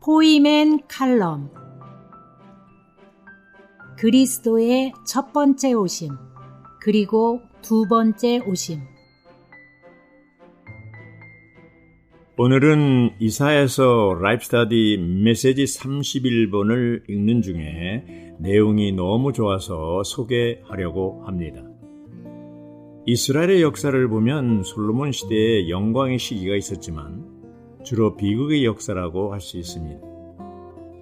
포이맨 칼럼. 그리스도의 첫 번째 오심, 그리고 두 번째 오심. 오늘은 이사야서 라이프 스터디 메시지 31번을 읽는 중에 내용이 너무 좋아서 소개하려고 합니다. 이스라엘의 역사를 보면 솔로몬 시대에 영광의 시기가 있었지만 주로 비극의 역사라고 할 수 있습니다.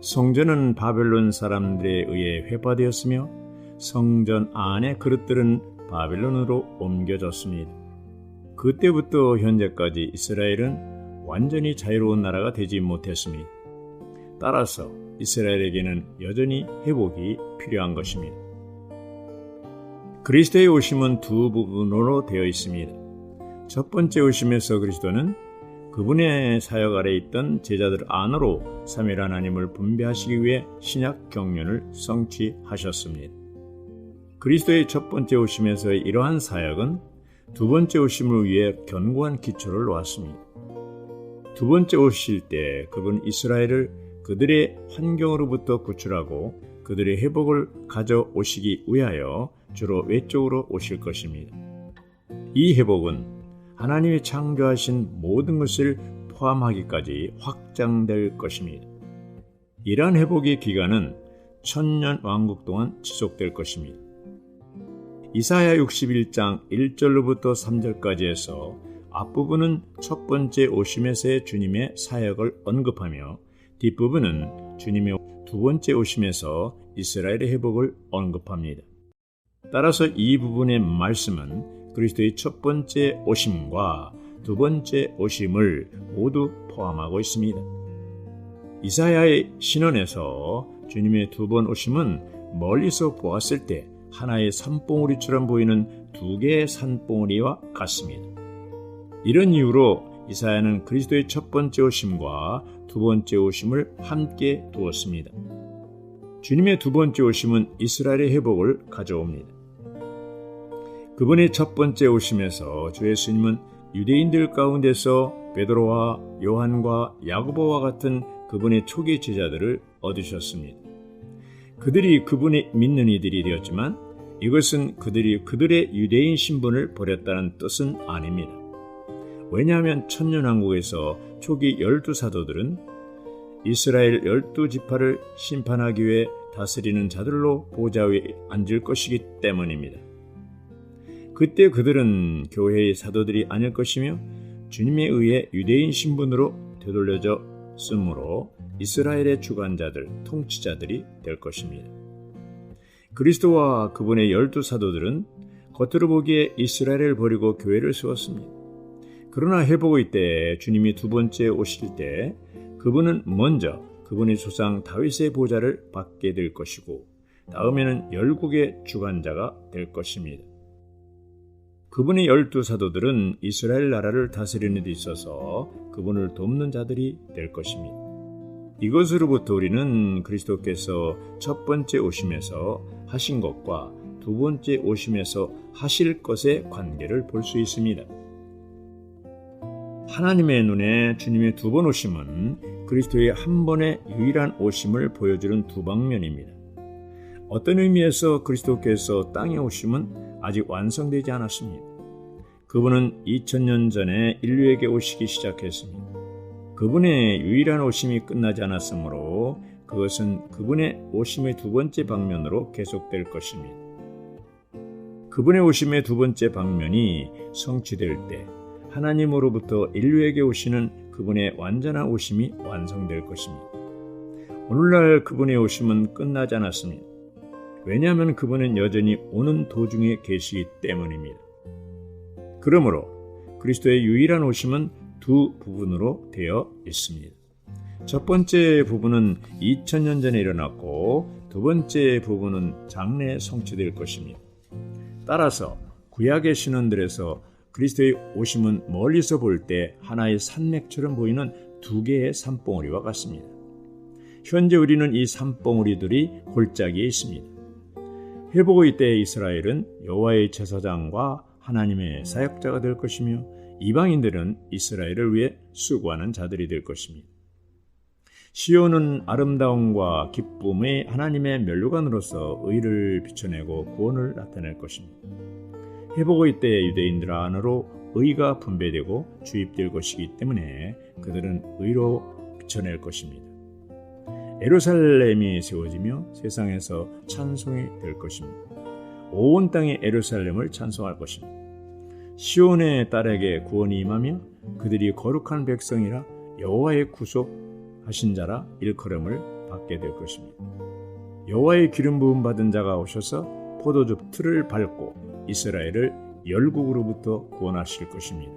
성전은 바벨론 사람들에 의해 회파되었으며 성전 안의 그릇들은 바벨론으로 옮겨졌습니다. 그때부터 현재까지 이스라엘은 완전히 자유로운 나라가 되지 못했습니다. 따라서 이스라엘에게는 여전히 회복이 필요한 것입니다. 그리스도의 오심은 두 부분으로 되어 있습니다. 첫 번째 오심에서 그리스도는 그분의 사역 아래 있던 제자들 안으로 삼위일 하나님을 분배하시기 위해 신약 경륜을 성취하셨습니다. 그리스도의 첫 번째 오심에서의 이러한 사역은 두 번째 오심을 위해 견고한 기초를 놓았습니다. 두 번째 오실 때 그분 이스라엘을 그들의 환경으로부터 구출하고 그들의 회복을 가져오시기 위하여 주로 외적으로 오실 것입니다. 이 회복은 하나님이 창조하신 모든 것을 포함하기까지 확장될 것입니다. 이러한 회복의 기간은 1000년 왕국 동안 지속될 것입니다. 이사야 61장 1절로부터 3절까지 해서 앞부분은 첫 번째 오심에서의 주님의 사역을 언급하며 뒷부분은 주님의 두 번째 오심에서 이스라엘의 회복을 언급합니다. 따라서 이 부분의 말씀은 그리스도의 첫 번째 오심과 두 번째 오심을 모두 포함하고 있습니다. 이사야의 신언에서 주님의 두 번 오심은 멀리서 보았을 때 하나의 산봉우리처럼 보이는 두 개의 산봉우리와 같습니다. 이런 이유로 이사야는 그리스도의 첫 번째 오심과 두 번째 오심을 함께 두었습니다. 주님의 두 번째 오심은 이스라엘의 회복을 가져옵니다. 그분의 첫 번째 오심에서 주 예수님은 유대인들 가운데서 베드로와 요한과 야고보와 같은 그분의 초기 제자들을 얻으셨습니다. 그들이 그분의 믿는 이들이 되었지만 이것은 그들이 그들의 유대인 신분을 버렸다는 뜻은 아닙니다. 왜냐하면 천년왕국에서 초기 12사도들은 이스라엘 12지파를 심판하기 위해 다스리는 자들로 보좌 위에 앉을 것이기 때문입니다. 그때 그들은 교회의 사도들이 아닐 것이며 주님에 의해 유대인 신분으로 되돌려져 쓰므로 이스라엘의 주관자들, 통치자들이 될 것입니다. 그리스도와 그분의 12사도들은 겉으로 보기에 이스라엘을 버리고 교회를 세웠습니다. 그러나 회복의 때에 주님이 두 번째 오실 때 그분은 먼저 그분의 조상 다윗의 보좌를 받게 될 것이고 다음에는 열국의 주관자가 될 것입니다. 그분의 12사도들은 이스라엘 나라를 다스리는 데 있어서 그분을 돕는 자들이 될 것입니다. 이것으로부터 우리는 그리스도께서 첫 번째 오심에서 하신 것과 두 번째 오심에서 하실 것의 관계를 볼 수 있습니다. 하나님의 눈에 주님의 두 번 오심은 그리스도의 한 번의 유일한 오심을 보여주는 두 방면입니다. 어떤 의미에서 그리스도께서 땅에 오심은 아직 완성되지 않았습니다. 그분은 2000년 전에 인류에게 오시기 시작했습니다. 그분의 유일한 오심이 끝나지 않았으므로 그것은 그분의 오심의 두 번째 방면으로 계속될 것입니다. 그분의 오심의 두 번째 방면이 성취될 때 하나님으로부터 인류에게 오시는 그분의 완전한 오심이 완성될 것입니다. 오늘날 그분의 오심은 끝나지 않았습니다. 왜냐하면 그분은 여전히 오는 도중에 계시기 때문입니다. 그러므로 그리스도의 유일한 오심은 두 부분으로 되어 있습니다. 첫 번째 부분은 2000년 전에 일어났고 두 번째 부분은 장래에 성취될 것입니다. 따라서 구약의 신원들에서 그리스도의 오심은 멀리서 볼 때 하나의 산맥처럼 보이는 두 개의 산봉우리와 같습니다. 현재 우리는 이 산봉우리들이 골짜기에 있습니다. 회복의 때의 이스라엘은 여호와의 제사장과 하나님의 사역자가 될 것이며 이방인들은 이스라엘을 위해 수고하는 자들이 될 것입니다. 시온은 아름다움과 기쁨의 하나님의 면류관으로서 의를 비춰내고 구원을 나타낼 것입니다. 회복의 때에 유대인들 안으로 의가 분배되고 주입될 것이기 때문에 그들은 의로 비춰낼 것입니다. 예루살렘이 세워지며 세상에서 찬송이 될 것입니다. 온 땅이 예루살렘을 찬송할 것입니다. 시온의 딸에게 구원이 임하며 그들이 거룩한 백성이라 여호와의 구속하신 자라 일컬음을 받게 될 것입니다. 여호와의 기름 부음 받은 자가 오셔서 포도즙 틀을 밟고 이스라엘을 열국으로부터 구원하실 것입니다.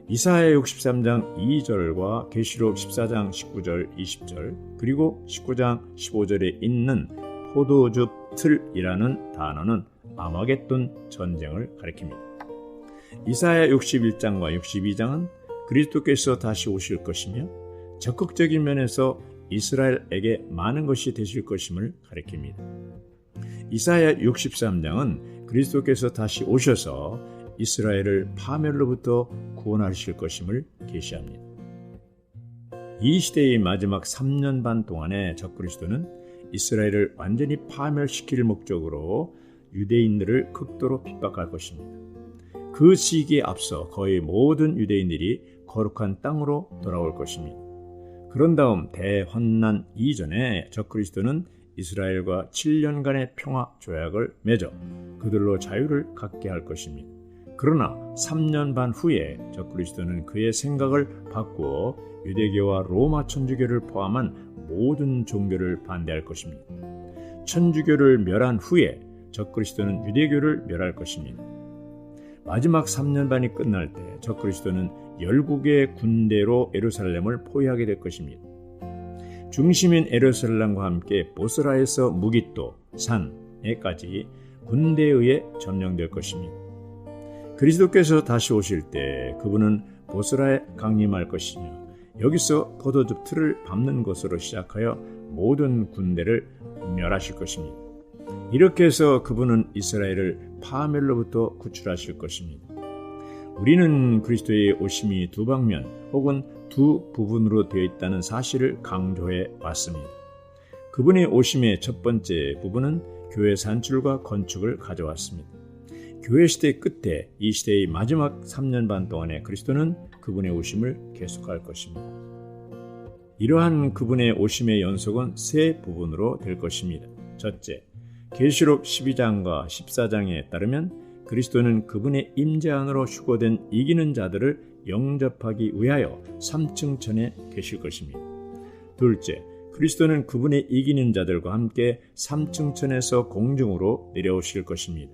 이사야 63장 2절과 계시록 14장 19절 20절 그리고 19장 15절에 있는 포도즙 틀이라는 단어는 아마겟돈 전쟁을 가리킵니다. 이사야 61장과 62장은 그리스도께서 다시 오실 것이며 적극적인 면에서 이스라엘에게 많은 것이 되실 것임을 가리킵니다. 이사야 63장은 그리스도께서 다시 오셔서 이스라엘을 파멸로부터 구원하실 것임을 계시합니다. 이 시대의 마지막 3년 반 동안에 적그리스도는 이스라엘을 완전히 파멸시킬 목적으로 유대인들을 극도로 핍박할 것입니다. 그 시기에 앞서 거의 모든 유대인들이 거룩한 땅으로 돌아올 것입니다. 그런 다음 대환난 이전에 적그리스도는 이스라엘과 7년간의 평화 조약을 맺어 그들로 자유를 갖게 할 것입니다. 그러나 3년 반 후에 적그리스도는 그의 생각을 바꾸어 유대교와 로마 천주교를 포함한 모든 종교를 반대할 것입니다. 천주교를 멸한 후에 적그리스도는 유대교를 멸할 것입니다. 마지막 3년 반이 끝날 때 적그리스도는 열국의 군대로 예루살렘을 포위하게 될 것입니다. 중심인 예루살렘과 함께 보스라에서 무깃도 산에까지 군대에 의해 점령될 것입니다. 그리스도께서 다시 오실 때 그분은 보스라에 강림할 것이며 여기서 포도즙 틀을 밟는 것으로 시작하여 모든 군대를 멸하실 것입니다. 이렇게 해서 그분은 이스라엘을 파멸로부터 구출하실 것입니다. 우리는 그리스도의 오심이 두 방면 혹은 두 부분으로 되어 있다는 사실을 강조해 왔습니다. 그분의 오심의 첫 번째 부분은 교회 산출과 건축을 가져왔습니다. 교회 시대 끝에 이 시대의 마지막 3년 반 동안에 그리스도는 그분의 오심을 계속할 것입니다. 이러한 그분의 오심의 연속은 세 부분으로 될 것입니다. 첫째, 계시록 12장과 14장에 따르면 그리스도는 그분의 임재 안으로 휴거된 이기는 자들을 영접하기 위하여 3층 천에 계실 것입니다. 둘째, 그리스도는 그분의 이기는 자들과 함께 3층 천에서 공중으로 내려오실 것입니다.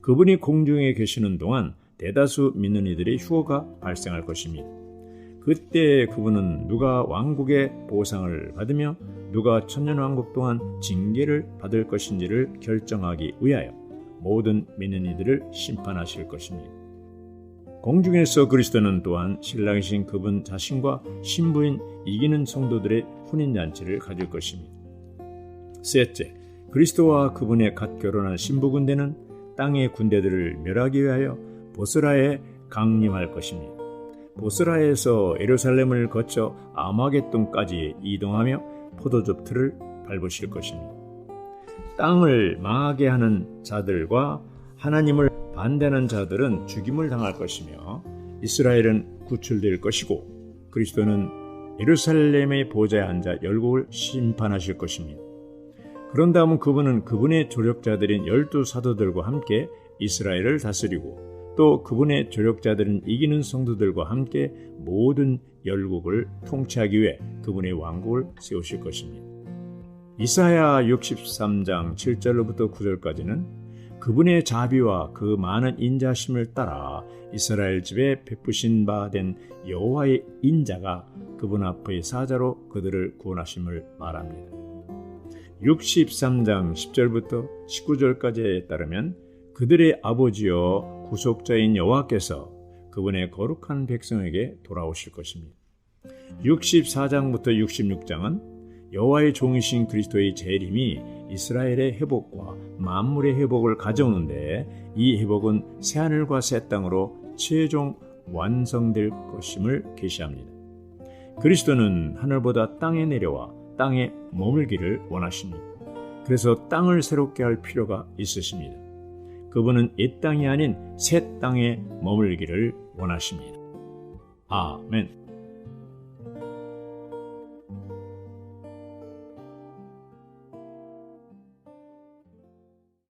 그분이 공중에 계시는 동안 대다수 믿는 이들의 휴거가 발생할 것입니다. 그때 그분은 누가 왕국의 보상을 받으며 누가 천년왕국 동안 징계를 받을 것인지를 결정하기 위하여 모든 믿는 이들을 심판하실 것입니다. 공중에서 그리스도는 또한 신랑이신 그분 자신과 신부인 이기는 성도들의 혼인잔치를 가질 것입니다. 셋째, 그리스도와 그분의 갓 결혼한 신부 군대는 땅의 군대들을 멸하기 위하여 보스라에 강림할 것입니다. 보스라에서 예루살렘을 거쳐 아마겟돈까지 이동하며 포도즙 틀을 밟으실 것입니다. 땅을 망하게 하는 자들과 하나님을 반대하는 자들은 죽임을 당할 것이며 이스라엘은 구출될 것이고 그리스도는 예루살렘의 보좌에 앉아 열국을 심판하실 것입니다. 그런 다음 그분은 그분의 조력자들인 12사도들과 함께 이스라엘을 다스리고 또 그분의 조력자들은 이기는 성도들과 함께 모든 열국을 통치하기 위해 그분의 왕국을 세우실 것입니다. 이사야 63장 7절로부터 9절까지는 그분의 자비와 그 많은 인자심을 따라 이스라엘 집에 베푸신 바 된 여호와의 인자가 그분 앞의 사자로 그들을 구원하심을 말합니다. 63장 10절부터 19절까지에 따르면 그들의 아버지여 구속자인 여호와께서 그분의 거룩한 백성에게 돌아오실 것입니다. 64장부터 66장은 여호와의 종이신 그리스도의 재림이 이스라엘의 회복과 만물의 회복을 가져오는데 이 회복은 새하늘과 새 땅으로 최종 완성될 것임을 계시합니다. 그리스도는 하늘보다 땅에 내려와 땅에 머물기를 원하십니다. 그래서 땅을 새롭게 할 필요가 있으십니다. 그분은 이 땅이 아닌 새 땅에 머물기를 원하십니다. 아멘.